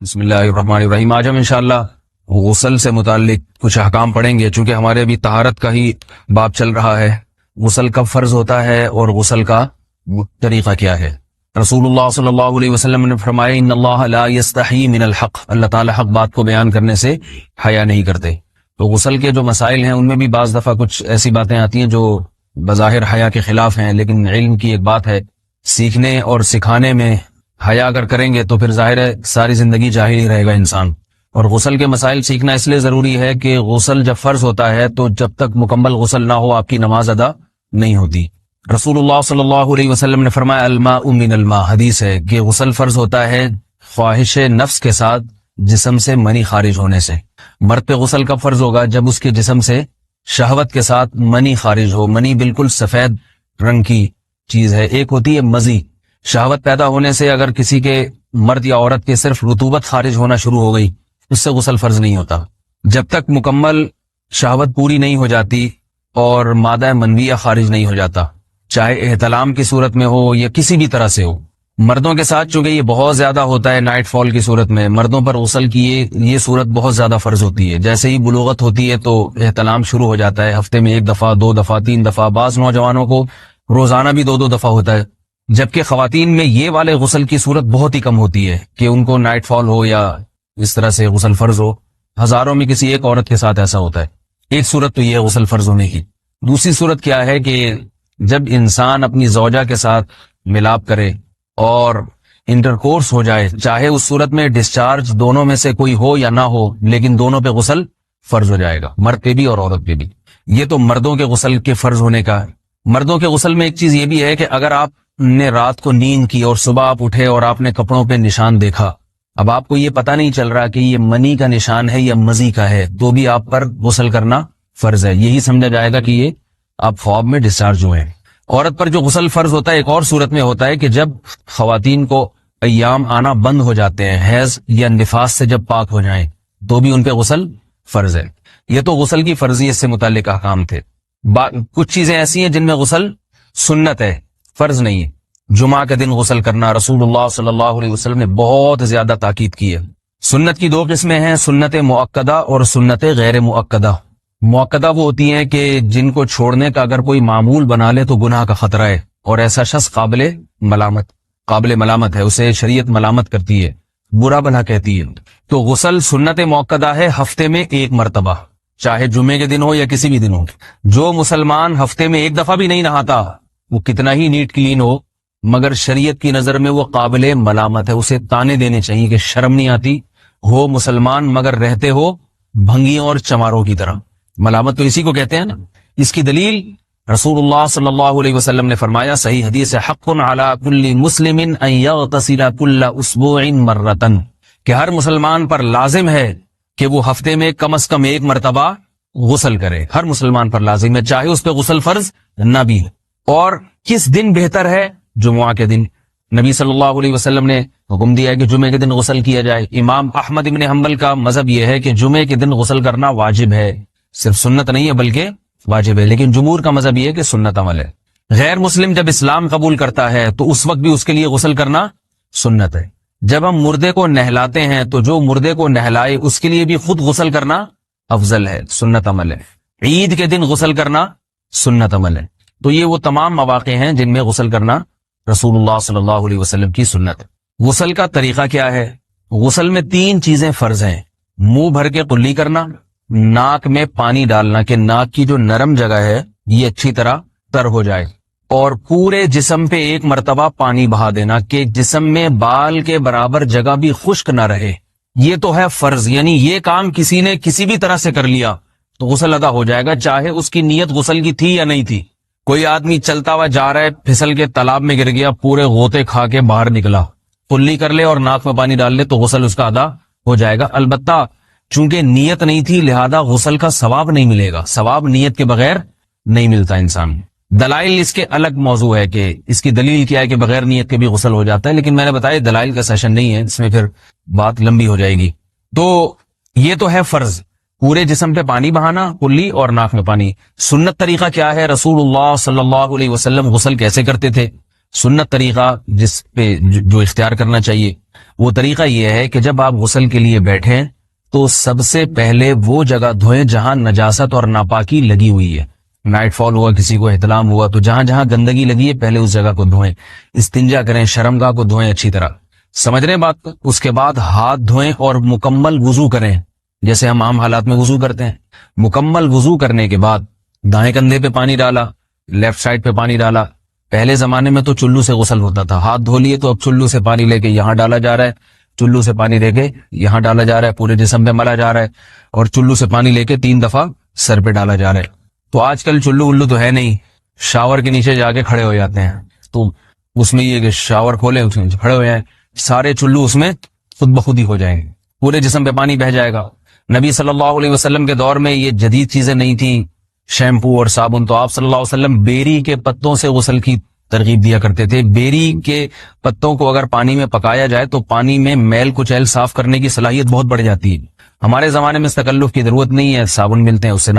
بسم اللہ الرحمن الرحیم۔ آج ہم انشاءاللہ غسل سے متعلق کچھ احکام پڑھیں گے، چونکہ ہمارے ابھی طہارت کا ہی باب چل رہا ہے۔ غسل کب فرض ہوتا ہے اور غسل کا طریقہ کیا ہے؟ رسول اللہ صلی اللہ علیہ وسلم نے فرمایا ان اللہ لا یستحی من الحق، اللہ تعالی حق بات کو بیان کرنے سے حیا نہیں کرتے۔ تو غسل کے جو مسائل ہیں ان میں بھی بعض دفعہ کچھ ایسی باتیں آتی ہیں جو بظاہر حیا کے خلاف ہیں، لیکن علم کی ایک بات ہے، سیکھنے اور سکھانے میں حیا اگر کریں گے تو پھر ظاہر ہے ساری زندگی جاہل ہی رہے گا انسان۔ اور غسل کے مسائل سیکھنا اس لیے ضروری ہے کہ غسل جب فرض ہوتا ہے تو جب تک مکمل غسل نہ ہو آپ کی نماز ادا نہیں ہوتی۔ رسول اللہ صلی اللہ علیہ وسلم نے فرمایا الماء من الماء، حدیث ہے کہ غسل فرض ہوتا ہے خواہش نفس کے ساتھ جسم سے منی خارج ہونے سے۔ مرد پہ غسل کب فرض ہوگا؟ جب اس کے جسم سے شہوت کے ساتھ منی خارج ہو۔ منی بالکل سفید رنگ کی چیز ہے، ایک ہوتی ہے مزی۔ شہوت پیدا ہونے سے اگر کسی کے مرد یا عورت کے صرف رطوبت خارج ہونا شروع ہو گئی، اس سے غسل فرض نہیں ہوتا۔ جب تک مکمل شہوت پوری نہیں ہو جاتی اور مادہ منویہ خارج نہیں ہو جاتا، چاہے احتلام کی صورت میں ہو یا کسی بھی طرح سے ہو۔ مردوں کے ساتھ چونکہ یہ بہت زیادہ ہوتا ہے، نائٹ فال کی صورت میں مردوں پر غسل کی یہ صورت بہت زیادہ فرض ہوتی ہے۔ جیسے ہی بلوغت ہوتی ہے تو احتلام شروع ہو جاتا ہے، ہفتے میں 1 دفعہ 2 دفعہ 3 دفعہ، بعض نوجوانوں کو روزانہ بھی 2 دفعہ ہوتا ہے، جبکہ خواتین میں یہ والے غسل کی صورت بہت ہی کم ہوتی ہے کہ ان کو نائٹ فال ہو یا اس طرح سے غسل فرض ہو۔ ہزاروں میں کسی ایک عورت کے ساتھ ایسا ہوتا ہے۔ ایک صورت تو یہ ہے غسل فرض ہونے کی۔ دوسری صورت کیا ہے کہ جب انسان اپنی زوجہ کے ساتھ ملاپ کرے اور انٹرکورس ہو جائے، چاہے اس صورت میں ڈسچارج دونوں میں سے کوئی ہو یا نہ ہو، لیکن دونوں پہ غسل فرض ہو جائے گا، مرد پہ بھی اور عورت پہ بھی۔ یہ تو مردوں کے غسل کے فرض ہونے کا ہے۔ مردوں کے غسل میں ایک چیز یہ بھی ہے کہ اگر آپ نے رات کو نیند کی اور صبح آپ اٹھے اور آپ نے کپڑوں پہ نشان دیکھا، اب آپ کو یہ پتہ نہیں چل رہا کہ یہ منی کا نشان ہے یا مزی کا ہے، تو بھی آپ پر غسل کرنا فرض ہے۔ یہی سمجھا جائے گا کہ یہ آپ خواب میں ڈسچارج ہوئے ہیں۔ عورت پر جو غسل فرض ہوتا ہے ایک اور صورت میں ہوتا ہے کہ جب خواتین کو ایام آنا بند ہو جاتے ہیں، حیض یا نفاس سے جب پاک ہو جائیں، تو بھی ان پہ غسل فرض ہے۔ یہ تو غسل کی فرضیت سے متعلق احکام تھے۔ کچھ چیزیں ایسی ہیں جن میں غسل سنت ہے، فرض نہیں ہے۔ جمعہ کے دن غسل کرنا رسول اللہ صلی اللہ علیہ وسلم نے بہت زیادہ تاکید کی ہے۔ سنت کی 2 قسمیں ہیں، سنت مؤکدہ اور سنت غیر مؤکدہ۔ مؤکدہ وہ ہوتی ہیں کہ جن کو چھوڑنے کا اگر کوئی معمول بنا لے تو گناہ کا خطرہ ہے، اور ایسا شخص قابل ملامت ہے، اسے شریعت ملامت کرتی ہے، برا بھلا کہتی ہے۔ تو غسل سنت مؤکدہ ہے، ہفتے میں 1 مرتبہ، چاہے جمعے کے دن ہو یا کسی بھی دن ہو۔ جو مسلمان ہفتے میں 1 دفعہ بھی نہیں نہاتا، وہ کتنا ہی نیٹ کلین ہو، مگر شریعت کی نظر میں وہ قابل ملامت ہے، اسے تانے دینے چاہیے کہ شرم نہیں آتی، ہو مسلمان مگر رہتے ہو بھنگیوں اور چماروں کی طرح۔ ملامت تو اسی کو کہتے ہیں نا۔ اس کی دلیل رسول اللہ صلی اللہ علیہ وسلم نے فرمایا، صحیح حدیث ہے، حق علی کل مسلم ان یغتسل کل اسبوع مرۃ، کہ ہر مسلمان پر لازم ہے کہ وہ ہفتے میں کم از کم 1 مرتبہ غسل کرے۔ ہر مسلمان پر لازم ہے، چاہے اس پہ غسل فرض نہ بھی ہے۔ اور کس دن بہتر ہے؟ جمعہ کے دن۔ نبی صلی اللہ علیہ وسلم نے حکم دیا ہے کہ جمعے کے دن غسل کیا جائے۔ امام احمد ابن حنبل کا مذہب یہ ہے کہ جمعے کے دن غسل کرنا واجب ہے، صرف سنت نہیں ہے بلکہ واجب ہے، لیکن جمہور کا مذہب یہ ہے کہ سنت عمل ہے۔ غیر مسلم جب اسلام قبول کرتا ہے تو اس وقت بھی اس کے لیے غسل کرنا سنت ہے۔ جب ہم مردے کو نہلاتے ہیں تو جو مردے کو نہلائے اس کے لیے بھی خود غسل کرنا افضل ہے، سنت عمل ہے۔ عید کے دن غسل کرنا سنت عمل ہے۔ تو یہ وہ تمام مواقع ہیں جن میں غسل کرنا رسول اللہ صلی اللہ علیہ وسلم کی سنت ہے۔ غسل کا طریقہ کیا ہے؟ غسل میں 3 چیزیں فرض ہیں، منہ بھر کے قلی کرنا، ناک میں پانی ڈالنا کہ ناک کی جو نرم جگہ ہے یہ اچھی طرح تر ہو جائے، اور پورے جسم پہ 1 مرتبہ پانی بہا دینا کہ جسم میں بال کے برابر جگہ بھی خشک نہ رہے۔ یہ تو ہے فرض، یعنی یہ کام کسی نے کسی بھی طرح سے کر لیا تو غسل ادا ہو جائے گا، چاہے اس کی نیت غسل کی تھی یا نہیں تھی۔ کوئی آدمی چلتا ہوا جا رہا ہے، پھسل کے تالاب میں گر گیا، پورے غوطے کھا کے باہر نکلا، قلی کر لے اور ناک میں پانی ڈال لے تو غسل اس کا ادا ہو جائے گا۔ البتہ چونکہ نیت نہیں تھی لہذا غسل کا ثواب نہیں ملے گا، ثواب نیت کے بغیر نہیں ملتا انسان۔ دلائل اس کے الگ موضوع ہے کہ اس کی دلیل کیا ہے کہ بغیر نیت کے بھی غسل ہو جاتا ہے، لیکن میں نے بتایا دلائل کا سیشن نہیں ہے، اس میں پھر بات لمبی ہو جائے گی۔ تو یہ تو ہے فرض، پورے جسم پہ پانی بہانا، کلی اور ناک میں پانی۔ سنت طریقہ کیا ہے؟ رسول اللہ صلی اللہ علیہ وسلم غسل کیسے کرتے تھے؟ سنت طریقہ جس پہ جو اختیار کرنا چاہیے وہ طریقہ یہ ہے کہ جب آپ غسل کے لیے بیٹھیں تو سب سے پہلے وہ جگہ دھوئیں جہاں نجاست اور ناپاکی لگی ہوئی ہے. نائٹ فال ہوا, کسی کو احتلام ہوا, تو جہاں جہاں گندگی لگی ہے پہلے اس جگہ کو دھوئیں. استنجا کریں, شرمگاہ کو دھوئیں اچھی طرح. سمجھ رہے ہیں بات کو؟ اس کے بعد ہاتھ دھوئیں اور مکمل وضو کریں جیسے ہم عام حالات میں وضو کرتے ہیں. مکمل وضو کرنے کے بعد دائیں کندھے پہ پانی ڈالا, لیفٹ سائڈ پہ پانی ڈالا. پہلے زمانے میں تو چلو سے غسل ہوتا تھا, ہاتھ دھو لیے تو اب چلو سے پانی لے کے یہاں ڈالا جا رہا ہے, چلو سے پانی لے کے یہاں ڈالا جا رہا ہے, پورے جسم پہ ملا جا رہا ہے, اور چلو سے پانی لے کے 3 دفعہ سر پہ ڈالا جا رہا ہے. تو آج کل چلو الو تو ہے نہیں, شاور کے نیچے جا کے کھڑے ہو جاتے ہیں. تو اس میں یہ کہ شاور کھولے, اس میں کھڑے ہو جائیں, سارے چلو اس میں خود بخود ہی ہو جائیں گے, پورے جسم پہ پانی بہ جائے گا. نبی صلی اللہ علیہ وسلم کے دور میں یہ جدید چیزیں نہیں تھیں, شیمپو اور صابن. تو آپ صلی اللہ علیہ وسلم بیری کے پتوں سے غسل کی ترغیب دیا کرتے تھے. بیری کے پتوں کو اگر پانی میں پکایا جائے تو پانی میں میل کچیل صاف کرنے کی صلاحیت بہت بڑھ جاتی ہے. ہمارے زمانے میں اس تکلف کی ضرورت نہیں ہے, صابن ملتے ہیں اس سے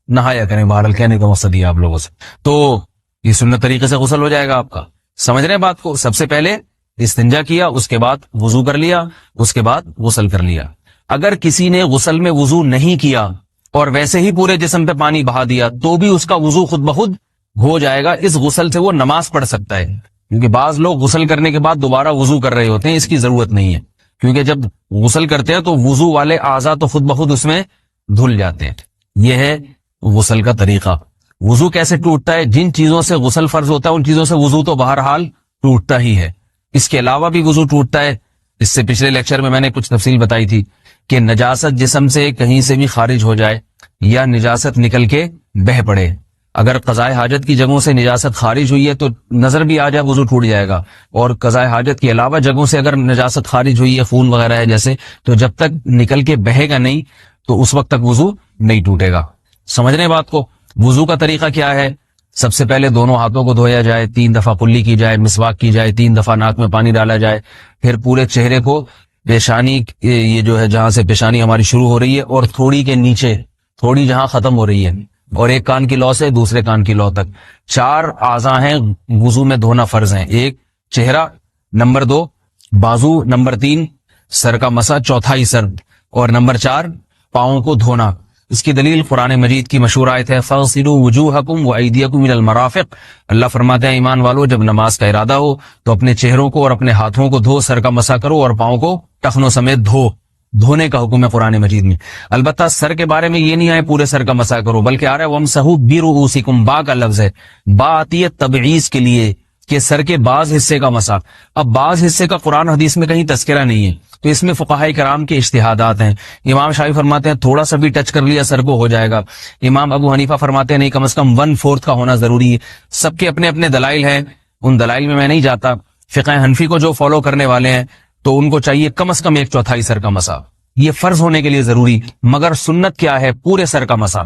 نہایا کریں. بہرحال کہنے کا مقصد یہ آپ لوگوں سے, تو یہ سنت طریقے سے غسل ہو جائے گا آپ کا. سمجھ رہے ہیں بات کو؟ سب سے پہلے استنجا کیا, اس کے بعد وضو کر لیا, اس کے بعد غسل کر لیا. اگر کسی نے غسل میں وضو نہیں کیا اور ویسے ہی پورے جسم پہ پانی بہا دیا تو بھی اس کا وضو خود بخود ہو جائے گا. اس غسل سے وہ نماز پڑھ سکتا ہے, کیونکہ بعض لوگ غسل کرنے کے بعد دوبارہ وضو کر رہے ہوتے ہیں. اس کی ضرورت نہیں ہے, کیونکہ جب غسل کرتے ہیں تو وضو والے اعضاء تو خود بخود اس میں دھل جاتے ہیں. یہ ہے غسل کا طریقہ. وضو کیسے ٹوٹتا ہے؟ جن چیزوں سے غسل فرض ہوتا ہے ان چیزوں سے وضو تو بہرحال ٹوٹتا ہی ہے. اس کے علاوہ بھی وضو ٹوٹتا ہے. اس سے پچھلے لیکچر میں نے کچھ تفصیل بتائی تھی کہ نجاست جسم سے کہیں سے بھی خارج ہو جائے یا نجاست نکل کے بہ پڑے. اگر قضاء حاجت کی جگہوں سے نجاست خارج ہوئی ہے تو نظر بھی آ جائے وضو ٹوٹ جائے گا, اور قضاء حاجت کے علاوہ جگہوں سے اگر نجاست خارج ہوئی ہے, خون وغیرہ ہے جیسے, تو جب تک نکل کے بہے گا نہیں تو اس وقت تک وضو نہیں ٹوٹے گا. سمجھ رہے ہیں بات کو؟ وضو کا طریقہ کیا ہے؟ سب سے پہلے دونوں ہاتھوں کو دھویا جائے, 3 دفعہ کلی کی جائے, مسواک کی جائے, 3 دفعہ ناک میں پانی ڈالا جائے, پھر پورے چہرے کو پیشانی, یہ جو ہے جہاں سے پیشانی ہماری شروع ہو رہی ہے اور تھوڑی کے نیچے, تھوڑی جہاں ختم ہو رہی ہے, اور ایک کان کی لو سے دوسرے کان کی لو تک 4 اعضاء ہیں وضو میں دھونا فرض ہیں. 1 چہرہ, نمبر 2 بازو, نمبر 3 سر کا مسا, چوتھائی سر, اور نمبر 4 پاؤں کو دھونا. اس کی دلیل قرآن مجید کی مشہور آیت ہے فَاغْسِلُوا وُجُوهَكُمْ وَأَيْدِيَكُمْ إِلَى الْمَرَافِقِ. اللہ فرماتے ہیں ایمان والو, جب نماز کا ارادہ ہو تو اپنے چہروں کو اور اپنے ہاتھوں کو دھو, سر کا مسا کرو اور پاؤں کو ٹخنوں سمیت دھو. دھونے کا حکم ہے قرآن مجید میں. البتہ سر کے بارے میں یہ نہیں آئے پورے سر کا مسا کرو, بلکہ آ رہا ہے وَامْسَحُوا بِرُؤُوسِكُمْ. با کا لفظ ہے, با آتی ہے تبعیض کے لیے کہ سر کے بعض حصے کا مسا. اب بعض حصے کا قرآن حدیث میں کہیں تذکرہ نہیں ہے, تو اس میں فقہاء کرام کے اجتہادات ہیں. امام شافعی فرماتے ہیں تھوڑا سا بھی ٹچ کر لیا سر کو ہو جائے گا. امام ابو حنیفہ فرماتے ہیں نہیں, کم از کم 1/4 کا ہونا ضروری ہے. سب کے اپنے اپنے دلائل ہیں, ان دلائل میں نہیں جاتا. فقہ حنفی کو جو فالو کرنے والے ہیں تو ان کو چاہیے کم از کم 1/4 سر کا مسا, یہ فرض ہونے کے لیے ضروری. مگر سنت کیا ہے؟ پورے سر کا مسا.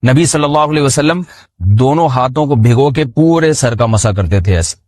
نبی صلی اللہ علیہ وسلم دونوں ہاتھوں کو بھگو کے پورے سر کا مسا کرتے تھے ایسے.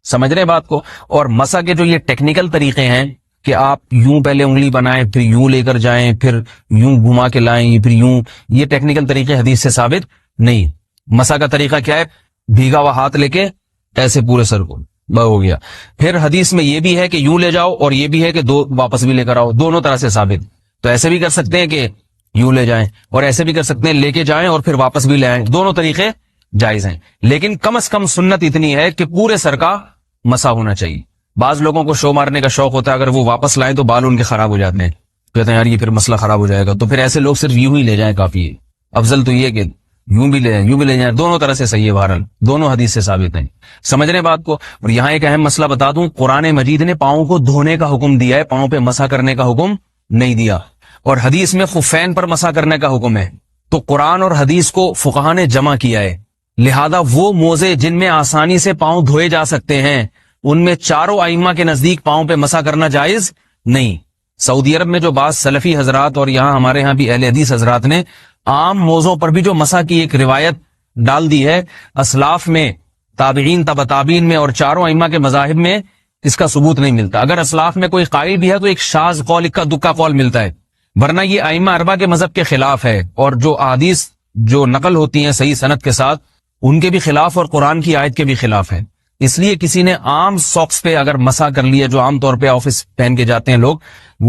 سمجھ رہے بات کو؟ اور مسا کے جو یہ ٹیکنیکل طریقے ہیں کہ آپ یوں پہلے انگلی بنائیں, پھر یوں لے کر جائیں, پھر یوں گھما کے لائیں, پھر یوں, یہ ٹیکنیکل طریقے حدیث سے ثابت نہیں. مسا کا طریقہ کیا ہے؟ بھیگا ہوا ہاتھ لے کے ایسے پورے سر کو ہو گیا. پھر حدیث میں یہ بھی ہے کہ یوں لے جاؤ اور یہ بھی ہے کہ 2 واپس بھی لے کر آؤ, دونوں طرح سے ثابت. تو ایسے بھی کر سکتے ہیں کہ یوں لے جائیں, اور ایسے بھی کر سکتے ہیں لے کے جائیں اور پھر واپس بھی لے آئیں, دونوں طریقے جائز ہیں. لیکن کم از کم سنت اتنی ہے کہ پورے سر کا مسا ہونا چاہیے. بعض لوگوں کو شو مارنے کا شوق ہوتا ہے, اگر وہ واپس لائیں تو بال ان کے خراب ہو جاتے ہیں, کہتے ہیں یار یہ پھر مسئلہ خراب ہو جائے گا. تو پھر ایسے لوگ صرف یوں ہی لے جائیں کافی ہے. افضل تو یہ کہ یوں بھی لے جائیں, یوں بھی لے جائیں, دونوں طرح سے صحیح ہے. بہرحال دونوں حدیث سے ثابت ہیں. سمجھ رہے بات کو؟ اور یہاں ایک اہم مسئلہ بتا دوں, قرآن مجید نے پاؤں کو دھونے کا حکم دیا ہے, پاؤں پہ مسا کرنے کا حکم نہیں دیا. اور حدیث میں خفین پر مسا کرنے کا حکم ہے. تو قرآن اور حدیث کو فقہاء نے جمع کیا ہے. لہذا وہ موزے جن میں آسانی سے پاؤں دھوئے جا سکتے ہیں ان میں چاروں ائمہ کے نزدیک پاؤں پہ مسا کرنا جائز نہیں. سعودی عرب میں جو بعض سلفی حضرات اور یہاں ہمارے ہاں بھی اہل حدیث حضرات نے عام موزوں پر بھی جو مسا کی ایک روایت ڈال دی ہے, اسلاف میں, تابعین, تبع تابعین میں اور چاروں ائمہ کے مذاہب میں اس کا ثبوت نہیں ملتا. اگر اسلاف میں کوئی قائل بھی ہے تو ایک شاذ قول, اکا دکا قول ملتا ہے, ورنہ یہ ائمہ اربعہ کے مذہب کے خلاف ہے. اور جو احادیث جو نقل ہوتی ہیں صحیح سند کے ساتھ ان کے بھی خلاف اور قرآن کی آیت کے بھی خلاف ہے. اس لیے کسی نے عام ساکس پہ اگر مسا کر لیا، جو عام طور پہ آفس پہن کے جاتے ہیں لوگ،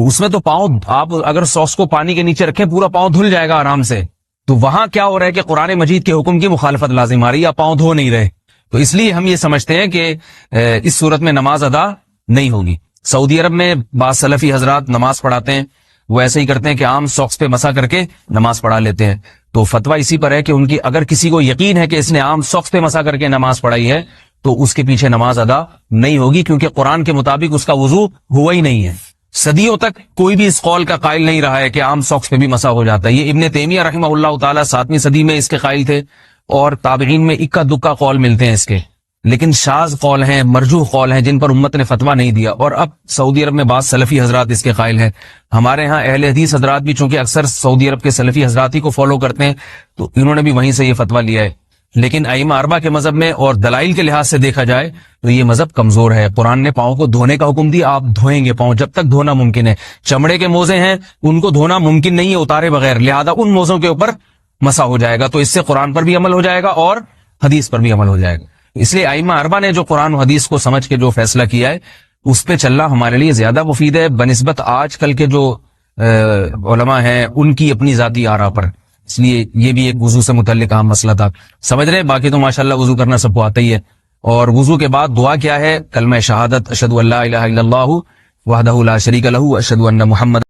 اس میں تو پاؤں، آپ اگر ساکس کو پانی کے نیچے رکھیں پورا پاؤں دھل جائے گا آرام سے. تو وہاں کیا ہو رہا ہے کہ قرآن مجید کے حکم کی مخالفت لازم آ رہی ہے، آپ پاؤں دھو نہیں رہے. تو اس لیے ہم یہ سمجھتے ہیں کہ اس صورت میں نماز ادا نہیں ہوگی. سعودی عرب میں بعض سلفی حضرات نماز پڑھاتے ہیں، وہ ایسے ہی کرتے ہیں کہ عام ساکس پہ مسا کر کے نماز پڑھا لیتے ہیں. تو فتویٰ اسی پر ہے کہ ان کی اگر کسی کو یقین ہے کہ اس نے عام ساکس پہ مسا کر کے نماز پڑھائی ہے تو اس کے پیچھے نماز ادا نہیں ہوگی، کیونکہ قرآن کے مطابق اس کا وضو ہوا ہی نہیں ہے. صدیوں تک کوئی بھی اس قول کا قائل نہیں رہا ہے کہ عام ساکس پہ بھی مسا ہو جاتا ہے. یہ ابن تیمیہ رحمہ اللہ تعالیٰ 7ویں صدی میں اس کے قائل تھے، اور تابعین میں اکا دکا قول ملتے ہیں اس کے، لیکن شاذ قول ہیں، مرجوح قول ہیں جن پر امت نے فتویٰ نہیں دیا. اور اب سعودی عرب میں بعض سلفی حضرات اس کے قائل ہیں. ہمارے ہاں اہل حدیث حضرات بھی چونکہ اکثر سعودی عرب کے سلفی حضرات ہی کو فالو کرتے ہیں، تو انہوں نے بھی وہیں سے یہ فتویٰ لیا ہے. لیکن ائمہ اربعہ کے مذہب میں اور دلائل کے لحاظ سے دیکھا جائے تو یہ مذہب کمزور ہے. قرآن نے پاؤں کو دھونے کا حکم دیا، آپ دھوئیں گے پاؤں جب تک دھونا ممکن ہے. چمڑے کے موزے ہیں ان کو دھونا ممکن نہیں ہے اتارے بغیر، لہذا ان موزوں کے اوپر مسا ہو جائے گا. تو اس سے قرآن پر بھی عمل ہو جائے گا اور حدیث پر بھی عمل ہو جائے گا. اس لیے ائمہ اربعہ نے جو قرآن و حدیث کو سمجھ کے جو فیصلہ کیا ہے اس پہ چلنا ہمارے لیے زیادہ مفید ہے بنسبت آج کل کے جو علماء ہیں ان کی اپنی ذاتی آراء پر. اس لیے یہ بھی ایک وضو سے متعلق اہم مسئلہ تھا. سمجھ رہے ہیں؟ باقی تو ماشاءاللہ وضو کرنا سب کو آتا ہی ہے. اور وضو کے بعد دعا کیا ہے؟ کلمہ شہادت اشہد ان لا الہ الا اللہ وحدہ لا شریک لہ اشہد ان محمد